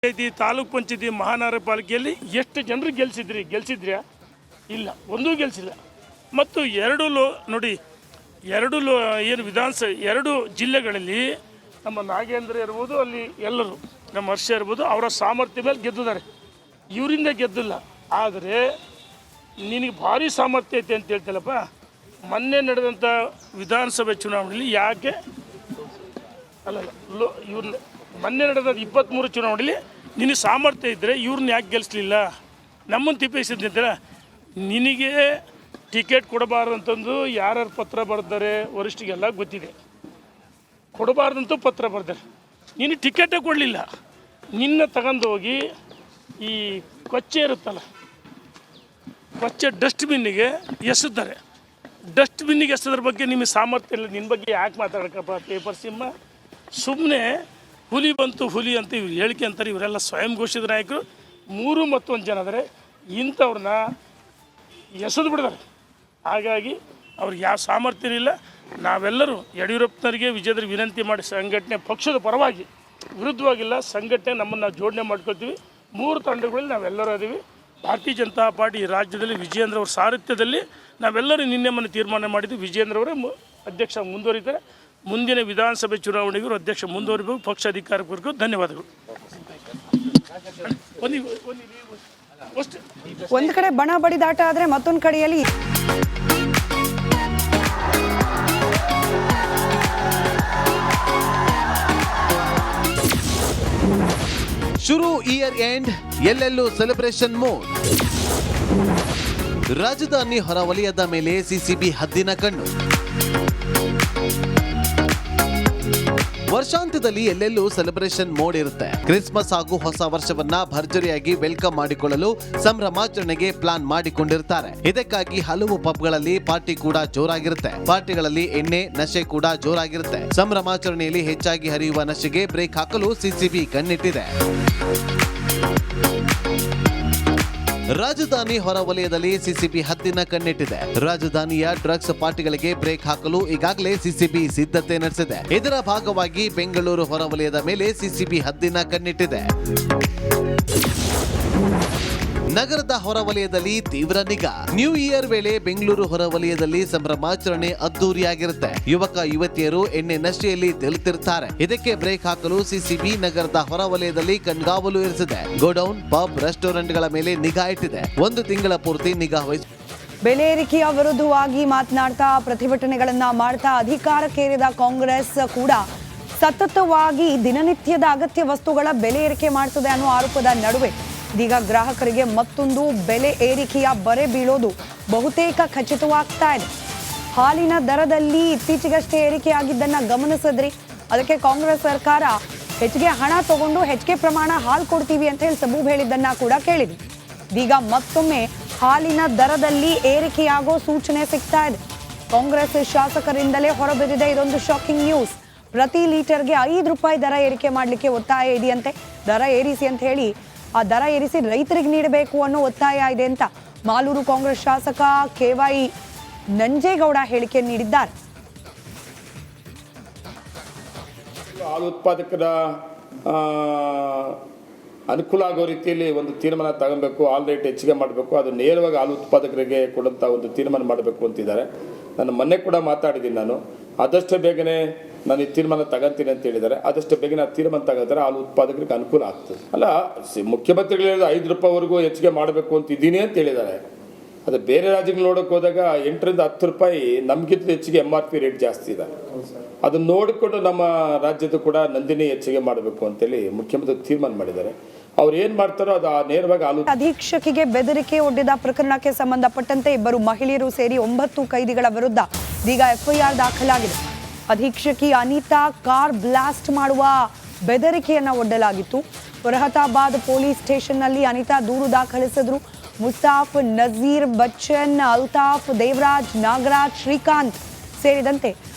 ತಾಲೂಕು ಪಂಚಾಯತಿ ಮಹಾನಗರ ಪಾಲಿಕೆಯಲ್ಲಿ ಎಷ್ಟು ಜನರು ಗೆಲ್ಸಿದ್ರ್ಯಾ? ಇಲ್ಲ, ಒಂದೂ ಗೆಲ್ಸಿಲ್ಲ. ಮತ್ತು ಏನು ವಿಧಾನಸಭೆ 2 ಜಿಲ್ಲೆಗಳಲ್ಲಿ ನಮ್ಮ ನಾಗೇಂದ್ರ ಇರ್ಬೋದು, ಅಲ್ಲಿ ಎಲ್ಲರೂ ನಮ್ಮ ಹರ್ಷ ಇರ್ಬೋದು, ಅವರ ಸಾಮರ್ಥ್ಯ ಮೇಲೆ ಗೆದ್ದಿದ್ದಾರೆ. ಇವರಿಂದ ಗೆದ್ದಿಲ್ಲ. ಆದರೆ ನಿನಗೆ ಭಾರಿ ಸಾಮರ್ಥ್ಯ ಐತೆ ಅಂತ ಹೇಳ್ತಿಲ್ಲಪ್ಪ. ಮೊನ್ನೆ ನಡೆದಂಥ ವಿಧಾನಸಭೆ ಚುನಾವಣೆಯಲ್ಲಿ ಯಾಕೆ ಇವ್ರನ್ನ ಮೊನ್ನೆ ನಡೆದ 23 ಚುನಾವಣೆಯಲ್ಲಿ ನಿನಗೆ ಸಾಮರ್ಥ್ಯ ಇದ್ದರೆ ಇವ್ರನ್ನ ಯಾಕೆ ಗೆಲ್ಲಿಸಲಿಲ್ಲ? ನಮ್ಮನ್ನು ತಿಪ್ಪಿಸಿದ್ದಂತರ ನಿನಗೆ ಟಿಕೆಟ್ ಕೊಡಬಾರ್ದು ಅಂತಂದು ಯಾರ್ಯಾರು ಪತ್ರ ಬರೆದಾರೆ ವರಿಷ್ಠಿಗೆಲ್ಲ ಗೊತ್ತಿದೆ. ಕೊಡಬಾರ್ದಂತೂ ಪತ್ರ ಬರೆದಾರೆ. ನೀನು ಟಿಕೆಟೇ ಕೊಡಲಿಲ್ಲ. ನಿನ್ನ ತಗೊಂಡೋಗಿ ಈ ಕೊಚ್ಚೆ ಇರುತ್ತಲ್ಲ, ಕೊಚ್ಚೆ ಡಸ್ಟ್ಬಿನ್ನಿಗೆ ಎಸೆದ್ದಾರೆ. ಡಸ್ಟ್ಬಿನ್ನಿಗೆ ಎಸೆದ್ರ ಬಗ್ಗೆ ನಿಮಗೆ ಸಾಮರ್ಥ್ಯ ಇಲ್ಲ. ನಿನ್ನ ಬಗ್ಗೆ ಯಾಕೆ ಮಾತಾಡೋಕ್ಕಪ್ಪ ಪೇಪರ್ ಸಿಂಹ? ಸುಮ್ಮನೆ ಹುಲಿ ಬಂತು ಹುಲಿ ಅಂತ ಇವ್ರು ಹೇಳಿಕೆ ಅಂತಾರೆ. ಇವರೆಲ್ಲ ಸ್ವಯಂ ಘೋಷಿತ ನಾಯಕರು. 3 ಮತ್ತು 1 ಜನ ಆದರೆ ಇಂಥವ್ರನ್ನ ಎಸೆದು ಬಿಡಿದಾರೆ. ಹಾಗಾಗಿ ಅವ್ರಿಗೆ ಯಾವ ಸಾಮರ್ಥ್ಯ ಇಲ್ಲ. ನಾವೆಲ್ಲರೂ ಯಡಿಯೂರಪ್ಪನವರಿಗೆ ವಿಜಯದ್ರ ವಿನಂತಿ ಮಾಡಿ ಸಂಘಟನೆ ಪಕ್ಷದ ಪರವಾಗಿ ವಿರುದ್ಧವಾಗಿಲ್ಲ, ಸಂಘಟನೆ ನಮ್ಮನ್ನು ನಾವು ಜೋಡಣೆ ಮಾಡ್ಕೊಳ್ತೀವಿ. 3 ತಂಡಗಳಲ್ಲಿ ನಾವೆಲ್ಲರೂ ಅದೀವಿ. ಭಾರತೀಯ ಜನತಾ ಪಾರ್ಟಿ ರಾಜ್ಯದಲ್ಲಿ ವಿಜಯೇಂದ್ರ ಅವರ ಸಾರಥ್ಯದಲ್ಲಿ ನಾವೆಲ್ಲರೂ ನಿನ್ನೆ ಮೊನ್ನೆ ತೀರ್ಮಾನ ಮಾಡಿದ್ವಿ. ವಿಜಯೇಂದ್ರ ಅವರೇ ಅಧ್ಯಕ್ಷ ಮುಂದುವರಿತಾರೆ. ಮುಂದಿನ ವಿಧಾನಸಭೆ ಚುನಾವಣೆಗೂ ಅಧ್ಯಕ್ಷ ಮುಂದುವರಿಬೇಕು. ಪಕ್ಷ ಅಧಿಕಾರಕ್ಕೂ ಧನ್ಯವಾದಗಳು. ಒಂದು ಕಡೆ ಬಣ ಬಡಿದಾಟ ಆದರೆ ಮತ್ತೊಂದು ಕಡೆಯಲ್ಲಿ ಶುರು ಇಯರ್ ಎಂಡ್, ಎಲ್ಲೆಲ್ಲೂ ಸೆಲೆಬ್ರೇಷನ್ ಮೋಡ್. ರಾಜಧಾನಿ ಹೊರವಲಯದ ಮೇಲೆ ಸಿಸಿಬಿ ಹದ್ದಿನ ಕಣ್ಣು. ವರ್ಷಾಂತ್ಯದಲ್ಲಿ ಎಲ್ಲೆಲ್ಲೂ ಸೆಲೆಬ್ರೇಷನ್ ಮೋಡ್ ಇರುತ್ತೆ. ಕ್ರಿಸ್ಮಸ್ ಹಾಗೂ ಹೊಸ ವರ್ಷವನ್ನ ಭರ್ಜರಿಯಾಗಿ ವೆಲ್ಕಮ್ ಮಾಡಿಕೊಳ್ಳಲು ಸಂಭ್ರಮಾಚರಣೆಗೆ ಪ್ಲಾನ್ ಮಾಡಿಕೊಂಡಿರ್ತಾರೆ. ಇದಕ್ಕಾಗಿ ಹಲವು ಪಬ್ಗಳಲ್ಲಿ ಪಾರ್ಟಿ ಕೂಡ ಜೋರಾಗಿರುತ್ತೆ. ಪಾರ್ಟಿಗಳಲ್ಲಿ ಎಣ್ಣೆ ನಶೆ ಕೂಡ ಜೋರಾಗಿರುತ್ತೆ. ಸಂಭ್ರಮಾಚರಣೆಯಲ್ಲಿ ಹೆಚ್ಚಾಗಿ ಹರಿಯುವ ನಶೆಗೆ ಬ್ರೇಕ್ ಹಾಕಲು ಸಿಸಿಬಿ ಕಣ್ಣಿಟ್ಟಿದೆ. ರಾಜಧಾನಿ ಹೊರವಲಯದಲ್ಲಿ ಸಿಸಿಬಿ ಹದ್ದಿನ ಕಣ್ಣಿಟ್ಟಿದೆ. ರಾಜಧಾನಿಯ ಡ್ರಗ್ಸ್ ಪಾರ್ಟಿಗಳಿಗೆ ಬ್ರೇಕ್ ಹಾಕಲು ಈಗಾಗಲೇ ಸಿಸಿಬಿ ಸಿದ್ಧತೆ ನಡೆಸಿದೆ. ಇದರ ಭಾಗವಾಗಿ ಬೆಂಗಳೂರು ಹೊರವಲಯದ ಮೇಲೆ ಸಿಸಿಬಿ ಹದ್ದಿನ ಕಣ್ಣಿಟ್ಟಿದೆ. ನಗರದ ಹೊರವಲಯದಲ್ಲಿ ತೀವ್ರ ನಿಗಾ. ನ್ಯೂ ಇಯರ್ ವೇಳೆ ಬೆಂಗಳೂರು ಹೊರವಲಯದಲ್ಲಿ ಸಂಭ್ರಮಾಚರಣೆ ಅದ್ದೂರಿಯಾಗಿರುತ್ತೆ. ಯುವಕ ಯುವತಿಯರು ಎಣ್ಣೆ ನಶೆಯಲ್ಲಿ ತೇಲುತ್ತಿರುತ್ತಾರೆ. ಇದಕ್ಕೆ ಬ್ರೇಕ್ ಹಾಕಲು ಸಿಸಿಬಿ ನಗರದ ಹೊರವಲಯದಲ್ಲಿ ಕಣ್ಗಾವಲು ಇರಿಸಿದೆ. ಗೋಡೌನ್, ಪಬ್, ರೆಸ್ಟೋರೆಂಟ್ಗಳ ಮೇಲೆ ನಿಗಾ ಇಟ್ಟಿದೆ. 1 ತಿಂಗಳ ಪೂರ್ತಿ ನಿಗಾ ವಹಿಸಿ ಬೆಲೆ ಏರಿಕೆಯ ವಿರುದ್ಧವಾಗಿ ಮಾತನಾಡ್ತಾ ಪ್ರತಿಭಟನೆಗಳನ್ನ ಮಾಡ್ತಾ ಅಧಿಕಾರಕ್ಕೇರಿದ ಕಾಂಗ್ರೆಸ್ ಕೂಡ ಸತತವಾಗಿ ದಿನನಿತ್ಯದ ಅಗತ್ಯ ವಸ್ತುಗಳ ಬೆಲೆ ಏರಿಕೆ ಮಾಡ್ತದೆ ಅನ್ನೋ ಆರೋಪದ ನಡುವೆ ಇದೀಗ ಗ್ರಾಹಕರಿಗೆ ಮತ್ತೊಂದು ಬೆಲೆ ಏರಿಕೆಯ ಬರೆ ಬೀಳೋದು ಬಹುತೇಕ ಖಚಿತವಾಗ್ತಾ ಇದೆ. ಹಾಲಿನ ದರದಲ್ಲಿ ಇತ್ತೀಚೆಗಷ್ಟೇ ಏರಿಕೆಯಾಗಿದ್ದನ್ನ ಗಮನಿಸಿದ್ರಿ. ಅದಕ್ಕೆ ಕಾಂಗ್ರೆಸ್ ಸರ್ಕಾರ ಹೆಚ್ಚಿಗೆ ಹಣ ತಗೊಂಡು ಹೆಚ್ಚಿಗೆ ಪ್ರಮಾಣ ಹಾಲು ಕೊಡ್ತೀವಿ ಅಂತ ಹೇಳಿ ಸಬೂಬ್ ಹೇಳಿದ್ದನ್ನ ಕೂಡ ಕೇಳಿದ್ವಿ. ಇದೀಗ ಮತ್ತೊಮ್ಮೆ ಹಾಲಿನ ದರದಲ್ಲಿ ಏರಿಕೆಯಾಗೋ ಸೂಚನೆ ಸಿಗ್ತಾ ಇದೆ. ಕಾಂಗ್ರೆಸ್ ಶಾಸಕರಿಂದಲೇ ಹೊರಬಿದ್ದಿದೆ ಇದೊಂದು ಶಾಕಿಂಗ್ ನ್ಯೂಸ್. ಪ್ರತಿ ಲೀಟರ್ಗೆ 5 ರೂಪಾಯಿ ದರ ಏರಿಕೆ ಮಾಡಲಿಕ್ಕೆ ಒತ್ತಾಯ ಇದೆಯಂತೆ. ದರ ಏರಿಸಿ ಅಂತ ಹೇಳಿ ಆ ದರ ಏರಿಸಿ ರೈತರಿಗೆ ನೀಡಬೇಕು ಅನ್ನೋ ಒತ್ತಾಯ ಇದೆ ಅಂತ ಮಾಲೂರು ಕಾಂಗ್ರೆಸ್ ಶಾಸಕ KY ನಂಜೇಗೌಡ ಹೇಳಿಕೆ ನೀಡಿದ್ದಾರೆ. ಹಾಲು ಉತ್ಪಾದಕರ ಅನುಕೂಲ ಆಗೋ ರೀತಿಯಲ್ಲಿ ಒಂದು ತೀರ್ಮಾನ ತಗೊಬೇಕು. ಹಾಲು ರೇಟ್ ಹೆಚ್ಚಿಗೆ ಮಾಡಬೇಕು. ಅದು ನೇರವಾಗಿ ಹಾಲು ಉತ್ಪಾದಕರಿಗೆ ಕೊಡುವಂಥ ಒಂದು ತೀರ್ಮಾನ ಮಾಡಬೇಕು ಅಂತಿದ್ದಾರೆ. ನಾನು ಮೊನ್ನೆ ಕೂಡ ಮಾತಾಡಿದ್ದೀನಿ. ನಾನು ಆದಷ್ಟು ಬೇಗನೆ ನಾನು ಈ ತೀರ್ಮಾನ ತಗೊಂತೀನಿ ಅಂತ ಹೇಳಿದ್ದಾರೆ. ಆದಷ್ಟು ಬೇಗನೆ ಆ ತೀರ್ಮಾನ ತಗೋತಾರೆ ಹಾಲು ಉತ್ಪಾದಕರಿಗೆ ಅನುಕೂಲ ಆಗ್ತದೆ. ಅಲ್ಲ, ಮುಖ್ಯಮಂತ್ರಿಗಳು ಹೇಳಿದ 5 ರೂಪಾಯಿವರೆಗೂ ಹೆಚ್ಚಿಗೆ ಮಾಡಬೇಕು ಅಂತ ಇದ್ದೀನಿ ಅಂತ ಹೇಳಿದ್ದಾರೆ. ಅದು ಬೇರೆ ರಾಜ್ಯಗಳು ನೋಡೋಕೆ ಹೋದಾಗ 8 ರಿಂದ 10 ರೂಪಾಯಿ ನಮಗಿಂತ ಹೆಚ್ಚಿಗೆ MRP ರೇಟ್ ಜಾಸ್ತಿ ಇದೆ. ಅದನ್ನು ನೋಡಿಕೊಂಡು ನಮ್ಮ ರಾಜ್ಯದ ಕೂಡ ನಂದಿನಿ ಹೆಚ್ಚಿಗೆ ಮಾಡಬೇಕು ಅಂತೇಳಿ ಮುಖ್ಯಮಂತ್ರಿ ತೀರ್ಮಾನ ಮಾಡಿದ್ದಾರೆ. ಅವ್ರು ಏನ್ ಮಾಡ್ತಾರೋ ಅದು ನೇರವಾಗಿ ಹಾಲು. ಅಧೀಕ್ಷಕಿಗೆ ಬೆದರಿಕೆ ಒಡ್ಡಿದ ಪ್ರಕರಣಕ್ಕೆ ಸಂಬಂಧಪಟ್ಟಂತೆ 2 ಮಹಿಳೆಯರು ಸೇರಿ 9 ಕೈದಿಗಳ ವಿರುದ್ಧ ಇದೀಗ FIR ದಾಖಲಾಗಿದೆ. ಅಧೀಕ್ಷಕಿ ಅನಿತಾ ಕಾರ್ ಬ್ಲಾಸ್ಟ್ ಮಾಡುವ ಬೆದರಿಕೆಯನ್ನ ಒಡ್ಡಲಾಗಿತ್ತು. ಫರಹತಾಬಾದ್ ಪೊಲೀಸ್ ಸ್ಟೇಷನ್ನಲ್ಲಿ ಅನಿತಾ ದೂರು ದಾಖಲಿಸಿದ್ರು. ಮುಸ್ತಾಫ್, ನಜೀರ್, ಬಚ್ಚನ್, ಅಲ್ತಾಫ್, ದೇವರಾಜ್, ನಾಗರಾಜ್, ಶ್ರೀಕಾಂತ್ ಸೇರಿದಂತೆ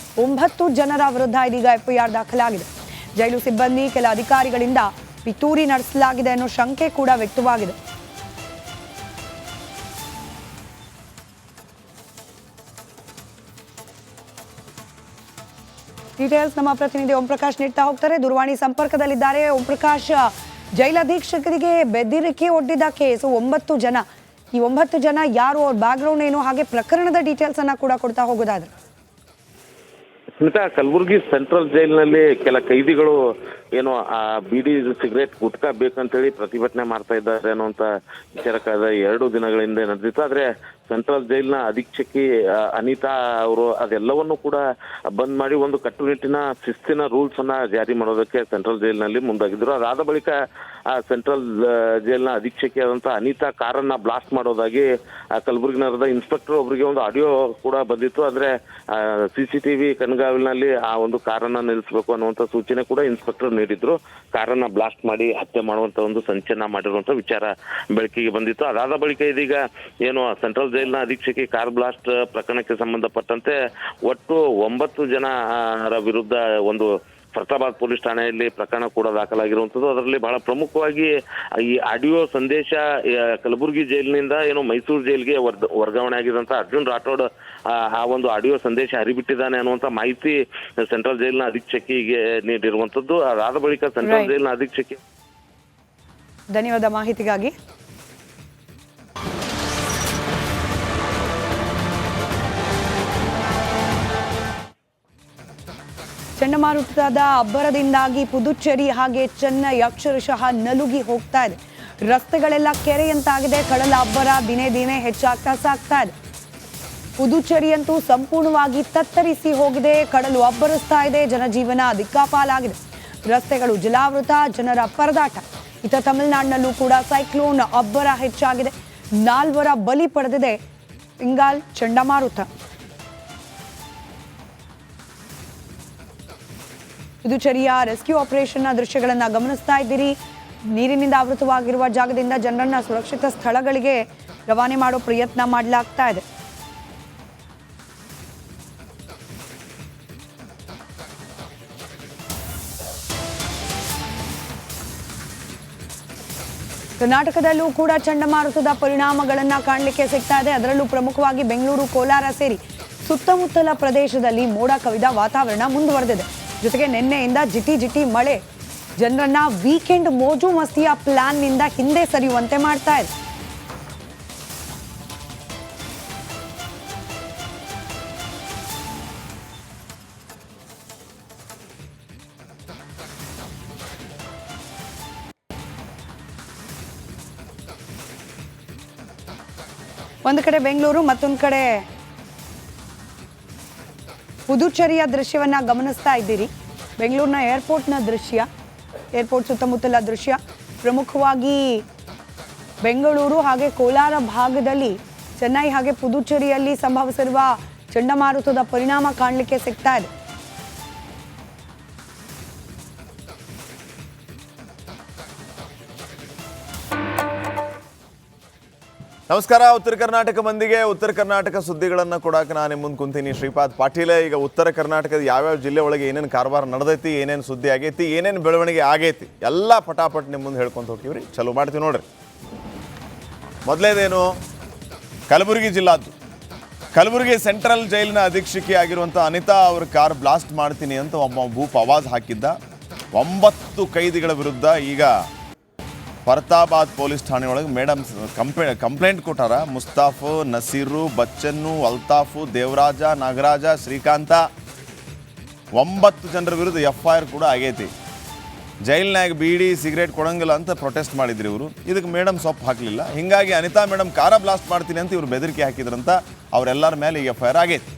9 ಜನರ ವಿರುದ್ಧ ಇದೀಗ FIR ದಾಖಲಾಗಿದೆ. ಜೈಲು ಸಿಬ್ಬಂದಿ, ಕೆಲ ಅಧಿಕಾರಿಗಳಿಂದ ಪಿತೂರಿ ನಡೆಸಲಾಗಿದೆ ಅನ್ನೋ ಶಂಕೆ ಕೂಡ ವ್ಯಕ್ತವಾಗಿದೆ. ಡೀಟೇಲ್ಸ್ ನಮ್ಮ ಪ್ರತಿನಿಧಿ ಓಂ ಪ್ರಕಾಶ್ ನೀಡ್ತಾ ಹೋಗ್ತಾರೆ. ದೂರವಾಣಿ ಸಂಪರ್ಕದಲ್ಲಿದ್ದಾರೆ. ಓಂ ಪ್ರಕಾಶ್, ಜೈಲ್ ಅಧೀಕ್ಷಕರಿಗೆ ಬೆದರಿಕೆ ಒಡ್ಡಿದ ಕೇಸು 9 ಜನ. ಈ 9 ಜನ ಯಾರು, ಅವ್ರ ಬ್ಯಾಕ್ಗ್ರೌಂಡ್ ಏನು, ಹಾಗೆ ಪ್ರಕರಣದ ಡೀಟೇಲ್ಸ್ ಅನ್ನ ಕೂಡ ಕೊಡ್ತಾ ಹೋಗೋದಾದ್ರೆ. ಸ್ಮಿತಾ, ಕಲಬುರಗಿ ಸೆಂಟ್ರಲ್ ಜೈಲಿನಲ್ಲಿ ಕೆಲ ಕೈದಿಗಳು ಏನೋ ಆ ಬೀಡಿ ಸಿಗರೇಟ್ ಗುಟ್ಕಾ ಬೇಕಂತೇಳಿ ಪ್ರತಿಭಟನೆ ಮಾಡ್ತಾ ಇದ್ದಾರೆ ಅನ್ನುವಂಥ ವಿಚಾರ ಕಳೆದ 2 ದಿನಗಳ ಹಿಂದೆ ನಡೆದಿತ್ತು. ಆದರೆ ಸೆಂಟ್ರಲ್ ಜೈಲಿನ ಅಧೀಕ್ಷಕಿ ಅನಿತಾ ಅವರು ಅದೆಲ್ಲವನ್ನು ಕೂಡ ಬಂದ್ ಮಾಡಿ ಒಂದು ಕಟ್ಟುನಿಟ್ಟಿನ ಶಿಸ್ತಿನ ರೂಲ್ಸ್ ಅನ್ನ ಜಾರಿ ಮಾಡೋದಕ್ಕೆ ಸೆಂಟ್ರಲ್ ಜೈಲಿನಲ್ಲಿ ಮುಂದಾಗಿದ್ರು. ಅದಾದ ಬಳಿಕ ಆ ಸೆಂಟ್ರಲ್ ಜೈಲಿನ ಅಧೀಕ್ಷಕಿಯಾದಂಥ ಅನಿತಾ ಕಾರನ್ನ ಬ್ಲಾಸ್ಟ್ ಮಾಡೋದಾಗಿ ಕಲಬುರಗಿ ನಗರದ ಇನ್ಸ್ಪೆಕ್ಟರ್ ಒಬ್ಬರಿಗೆ ಒಂದು ಆಡಿಯೋ ಕೂಡ ಬಂದಿತ್ತು. ಆದರೆ CCTV ಕಣ್ಗಾವಲಿನಲ್ಲಿ ಆ ಒಂದು ಕಾರನ್ನ ನಿಲ್ಲಿಸಬೇಕು ಅನ್ನುವಂಥ ಸೂಚನೆ ಕೂಡ ಇನ್ಸ್ಪೆಕ್ಟರ್ ನೀಡಿದ್ರು. ಕಾರನ್ನ ಬ್ಲಾಸ್ಟ್ ಮಾಡಿ ಹತ್ಯೆ ಮಾಡುವಂತ ಒಂದು ಸಂಚಲನ ಮಾಡಿರುವಂತ ವಿಚಾರ ಬೆಳಕಿಗೆ ಬಂದಿತ್ತು. ಅದಾದ ಬಳಿಕ ಇದೀಗ ಏನು ಸೆಂಟ್ರಲ್ ಜೈಲಿನ ಅಧೀಕ್ಷಕಿ ಕಾರ್ ಬ್ಲಾಸ್ಟ್ ಪ್ರಕರಣಕ್ಕೆ ಸಂಬಂಧಪಟ್ಟಂತೆ ಒಟ್ಟು 9 ಜನರ ವಿರುದ್ಧ ಒಂದು ಫರ್ತಾಬಾದ್ ಪೊಲೀಸ್ ಠಾಣೆಯಲ್ಲಿ ಪ್ರಕರಣ ಕೂಡ ದಾಖಲಾಗಿರುವಂಥದ್ದು. ಅದರಲ್ಲಿ ಬಹಳ ಪ್ರಮುಖವಾಗಿ ಈ ಆಡಿಯೋ ಸಂದೇಶ ಕಲಬುರಗಿ ಜೈಲಿನಿಂದ ಏನು ಮೈಸೂರು ಜೈಲಿಗೆ ವರ್ಗಾವಣೆ ಆಗಿದಂತ ಅರ್ಜುನ್ ರಾಠೋಡ್ ಆ ಒಂದು ಆಡಿಯೋ ಸಂದೇಶ ಹರಿಬಿಟ್ಟಿದ್ದಾನೆ ಅನ್ನುವಂಥ ಮಾಹಿತಿ ಸೆಂಟ್ರಲ್ ಜೈಲಿನ ಅಧೀಕ್ಷಕಿಗೆ ನೀಡಿರುವಂಥದ್ದು. ಅದಾದ ಬಳಿಕ ಸೆಂಟ್ರಲ್ ಜೈಲಿನ ಅಧೀಕ್ಷಕಿ ಧನ್ಯವಾದ ಮಾಹಿತಿಗಾಗಿ. ಚಂಡಮಾರುತದ ಅಬ್ಬರದಿಂದಾಗಿ ಪುದುಚೇರಿ ಹಾಗೆ ಚೆನ್ನೈ ಅಕ್ಷರಶಃ ನಲುಗಿ ಹೋಗ್ತಾ ಇದೆ. ರಸ್ತೆಗಳೆಲ್ಲ ಕೆರೆಯಂತಾಗಿದೆ. ಕಡಲ ಅಬ್ಬರ ದಿನೇ ದಿನೇ ಹೆಚ್ಚಾಗ್ತಾ ಸಾಗ್ತಾ ಇದೆ. ಪುದುಚೇರಿಯಂತೂ ಸಂಪೂರ್ಣವಾಗಿ ತತ್ತರಿಸಿ ಹೋಗಿದೆ. ಕಡಲು ಅಬ್ಬರಿಸ್ತಾ ಇದೆ. ಜನಜೀವನ ದಿಕ್ಕಾಪಾಲಾಗಿದೆ. ರಸ್ತೆಗಳು ಜಲಾವೃತ, ಜನರ ಪರದಾಟ. ಇತ್ತ ತಮಿಳುನಾಡಿನಲ್ಲೂ ಕೂಡ ಸೈಕ್ಲೋನ್ ಅಬ್ಬರ ಹೆಚ್ಚಾಗಿದೆ. 4 ಬಲಿ ಪಡೆದಿದೆ ಇಂಗಾಲ್ ಚಂಡಮಾರುತ. ಪುದುಚೇರಿಯ ರೆಸ್ಕ್ಯೂ ಆಪರೇಷನ್ನ ದೃಶ್ಯಗಳನ್ನು ಗಮನಿಸ್ತಾ ಇದ್ದೀರಿ. ನೀರಿನಿಂದ ಆವೃತವಾಗಿರುವ ಜಾಗದಿಂದ ಜನರನ್ನ ಸುರಕ್ಷಿತ ಸ್ಥಳಗಳಿಗೆ ರವಾನೆ ಮಾಡೋ ಪ್ರಯತ್ನ ಮಾಡಲಾಗ್ತಾ ಇದೆ. ಕರ್ನಾಟಕದಲ್ಲೂ ಕೂಡ ಚಂಡಮಾರುತದ ಪರಿಣಾಮಗಳನ್ನ ಕಾಣಲಿಕ್ಕೆ ಸಿಗ್ತಾ ಇದೆ. ಅದರಲ್ಲೂ ಪ್ರಮುಖವಾಗಿ ಬೆಂಗಳೂರು, ಕೋಲಾರ ಸೇರಿ ಸುತ್ತಮುತ್ತಲ ಪ್ರದೇಶದಲ್ಲಿ ಮೋಡ ಕವಿದ ವಾತಾವರಣ ಮುಂದುವರೆದಿದೆ. ಜೊತೆಗೆ ನಿನ್ನೆಯಿಂದ ಜಿಟಿ ಮಳೆ ಜನರನ್ನ ವೀಕೆಂಡ್ ಮೋಜು ಮಸ್ತಿಯ ಪ್ಲಾನ್ನಿಂದ ಹಿಂದೆ ಸರಿಯುವಂತೆ ಮಾಡ್ತಾ ಇದೆ. ಒಂದು ಕಡೆ ಬೆಂಗಳೂರು, ಮತ್ತೊಂದು ಕಡೆ ಪುದುಚೇರಿಯ ದೃಶ್ಯವನ್ನ ಗಮನಿಸ್ತಾ ಇದ್ದೀರಿ. ಬೆಂಗಳೂರಿನ ಏರ್ಪೋರ್ಟ್ನ ದೃಶ್ಯ, ಏರ್ಪೋರ್ಟ್ ಸುತ್ತಮುತ್ತಲ ದೃಶ್ಯ. ಪ್ರಮುಖವಾಗಿ ಬೆಂಗಳೂರು ಹಾಗೆ ಕೋಲಾರ ಭಾಗದಲ್ಲಿ, ಚೆನ್ನೈ ಹಾಗೆ ಪುದುಚೇರಿಯಲ್ಲಿ ಸಂಭವಿಸಿರುವ ಚಂಡಮಾರುತದ ಪರಿಣಾಮ ಕಾಣಲಿಕ್ಕೆ ಸಿಗ್ತಾ ಇದೆ. ನಮಸ್ಕಾರ. ಉತ್ತರ ಕರ್ನಾಟಕ ಮಂದಿಗೆ ಉತ್ತರ ಕರ್ನಾಟಕ ಸುದ್ದಿಗಳನ್ನು ಕೊಡಕ್ಕೆ ನಾನು ಮುಂದೆ ಕುಂತೀನಿ. ಶ್ರೀಪಾದ್ ಪಾಟೀಲ, ಈಗ ಉತ್ತರ ಕರ್ನಾಟಕದ ಯಾವ್ಯಾವ ಜಿಲ್ಲೆ ಒಳಗೆ ಏನೇನು ಕಾರವಾರ ನಡೆದೈತಿ, ಏನೇನು ಸುದ್ದಿ ಆಗೈತಿ, ಏನೇನು ಬೆಳವಣಿಗೆ ಆಗೈತಿ ಎಲ್ಲ ಪಟಾಪಟ್ ನಿಮ್ಮ ಮುಂದೆ ಹೇಳ್ಕೊಂತ ಹೋಗ್ತೀವಿ ರೀ. ಚಲೋ ಮಾಡ್ತೀವಿ ನೋಡ್ರಿ. ಮೊದಲೇದೇನು, ಕಲಬುರಗಿ ಜಿಲ್ಲಾದ್ದು. ಕಲಬುರಗಿ ಸೆಂಟ್ರಲ್ ಜೈಲಿನ ಅಧೀಕ್ಷಕಿ ಆಗಿರುವಂಥ ಅನಿತಾ ಅವ್ರ ಕಾರ್ ಬ್ಲಾಸ್ಟ್ ಮಾಡ್ತೀನಿ ಅಂತ ಒಬ್ಬ ಭೂಪ್ ಆವಾಜ್ ಹಾಕಿದ್ದ. 9 ಕೈದಿಗಳ ವಿರುದ್ಧ ಈಗ ಫರ್ತಾಬಾದ್ ಪೊಲೀಸ್ ಠಾಣೆಯೊಳಗೆ ಮೇಡಮ್ ಕಂಪ್ಲೇಂಟ್ ಕೊಟ್ಟಾರ. ಮುಸ್ತಾಫು, ನಸೀರು, ಬಚ್ಚನ್ನು, ಅಲ್ತಾಫು, ದೇವರಾಜ, ನಾಗರಾಜ, ಶ್ರೀಕಾಂತ 9 ಜನರ ವಿರುದ್ಧ FIR ಕೂಡ ಆಗೈತಿ. ಜೈಲ್ನಾಗ ಬೀಡಿ ಸಿಗರೇಟ್ ಕೊಡಂಗಿಲ್ಲ ಅಂತ ಪ್ರೊಟೆಸ್ಟ್ ಮಾಡಿದ್ರಿ ಇವರು. ಇದಕ್ಕೆ ಮೇಡಮ್ ಸೊಪ್ಪು ಹಾಕಲಿಲ್ಲ. ಹೀಗಾಗಿ ಅನಿತಾ ಮೇಡಮ್ ಕಾರ ಬ್ಲಾಸ್ಟ್ ಮಾಡ್ತೀನಿ ಅಂತ ಇವರು ಬೆದರಿಕೆ ಹಾಕಿದ್ರಂತ ಅವರೆಲ್ಲರ ಮೇಲೆ ಈಗ FIR ಆಗೈತಿ.